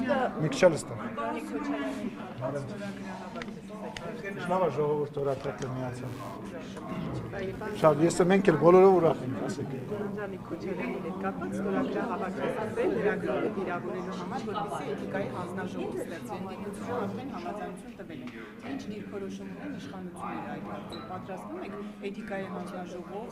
Մի քիչ էլ ստեղ։ Շնորհակալ ժողովուրդ օրակարգը միացավ։ Շատ ես մենք էլ բոլորով ուրախ ենք, ասեք։ Անդրանիկ Քոչարյանի հետ կապված ստորագրահավաք է լրագրողը վիրավորելու համար, որպեսզի էթիկայի հանձնաժողով ստեղծվի։ Ընդդիմությունը արդեն համաձայնություն տվել է։ Ինչ դիրքորոշում ունեն իշխանությունները այդ հարցում, պատրաստվում եք էթիկայի հանձնաժողով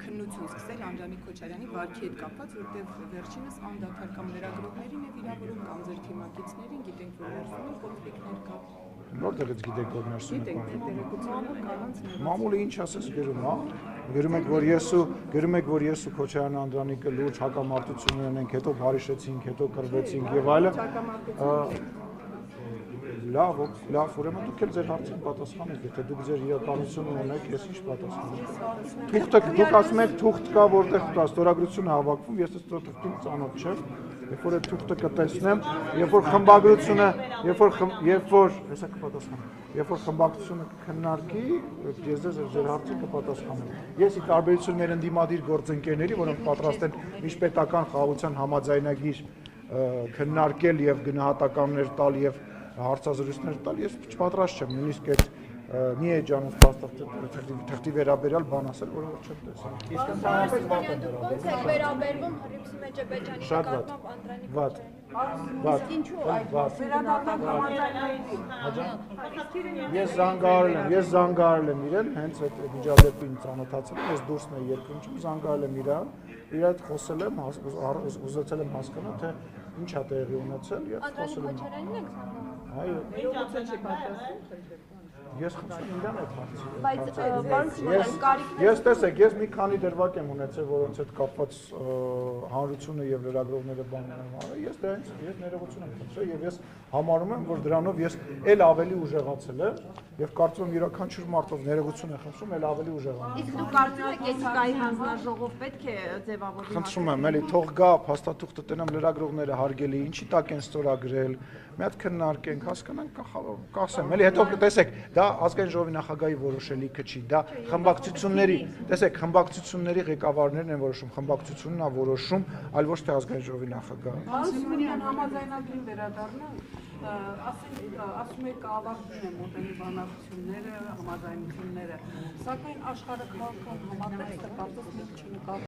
քննություն սկսել Անդրանիկ Քոչարյանի վարքի հետ կապված, որտեղ վերջինս անդադար կամ լրագրողներին է վիրավորում կամ ձեր թիմակիցներին, գիտենք, որ ներսում կոնֆլիկտներ կա։ Որտեղից գիտեք, որ ներսում է կոնֆլիկտ։ Մամուլը ինչ ասես գրում, հա։ Գրում եք, որ ես ու Քոչարյան Անդրանիկը լուրջ հակամարտություն ունենք, հետո բարիշեցինք, հետո կռվեցինք եւ այլն։ Լավ, ուրեմն դուք էլ ձեր հարցին պատասխանեք, եթե դուք ձեր իրականությունը ունեք, ես ինչ պատասխանեմ։ Դուք ասում եք թուղթ կա, որտեղ կա ստորագրությունը հավաքվում, ես այս թուղթին ծանոթ չեմ։ Երբ որ այդ թուղթը կտեսնեմ, երբ որ խմբագրությունը, երբ որ խմբակցությունը կքննարկի, ես ձեր հարցին կպատասխանեմ։ Ես ի տարբերություն մեր ընդդիմադիր գործընկերների, որոնք պատրաստ են միջպետական խաղաղության համաձայնագիր քննարկել եւ գնահատականներ տալ եւ հարցազրույցներ տալ, ես չպատրաստ չեմ, նույնիսկ այդ մի էջանոց թղթի վերաբերյալ բան ասել, որը չեմ տեսել։ Իսկ ընդհանրապես ո՞նց է վերաբերվում Հռիփսի Մեջեբեջյանի նկատմամբ Անդրանիկ Քոչարյանի։ Ինչու այդ վերադառնալ համաձայնային։ Ես զանգարել եմ իրեն, հենց այդ միջադեպին ծանոթացել եմ, ես դուրսն եմ երկրում, զանգարել եմ իրան, իր հետ խոսել եմ, ուզեցել եմ հասկանալ, թե ինչ է տեղի ունեցել եւ խոսել եմ։ Քոչարյանին եք զանգարել։ Այո։ Իրողություն չի պատասխանում։ Ես խոսում եմ իրան այդ հարցը։ Բայց պարոն Սիմոնյան, կարիք Ես տեսեք, ես մի քանի դրվագ եմ ունեցել, որոնց հետ կապված հանրությունը եւ լրագրողները բաներ են արել։ Ես ներողություն եմ խնդրել եւ ես համարում եմ, որ դրանով ես ել ավելի ուժեղացել եմ եւ կարծում եմ յուրաքանչյուր մարդով ներողություն է խնդրում, ել ավելի ուժեղանում։ Իսկ դուք կարծում եք էթիկայի հանձնաժողով պետք է ձևավորվի։ Խնդրում եմ, էլի թող գա փաստաթուղթը տնեմ լրագրողները հարգելի, ինչի տակ են ստորագրել, մի հատ քննարկենք, հասկանանք, կասեմ, էլի հետո տեսեք, դա ազգային ժողովի նախագահի որոշելիքը չի, դա խմբակցությունների, տեսեք, խմբակցությունների ղեկավարներն են որոշում, խմբակցությունն է որոշում, այլ ոչ թե ազգային ժողովի նախագահը։ Սիմոնյան համաձայնագրին վերադառնալ, ասում եք ավարտվում են մոտենի բանակցությունները, համաձայնությունները, սակայն աշխարհը քաղաքական համատեքստը կարծես մենք չնկատում։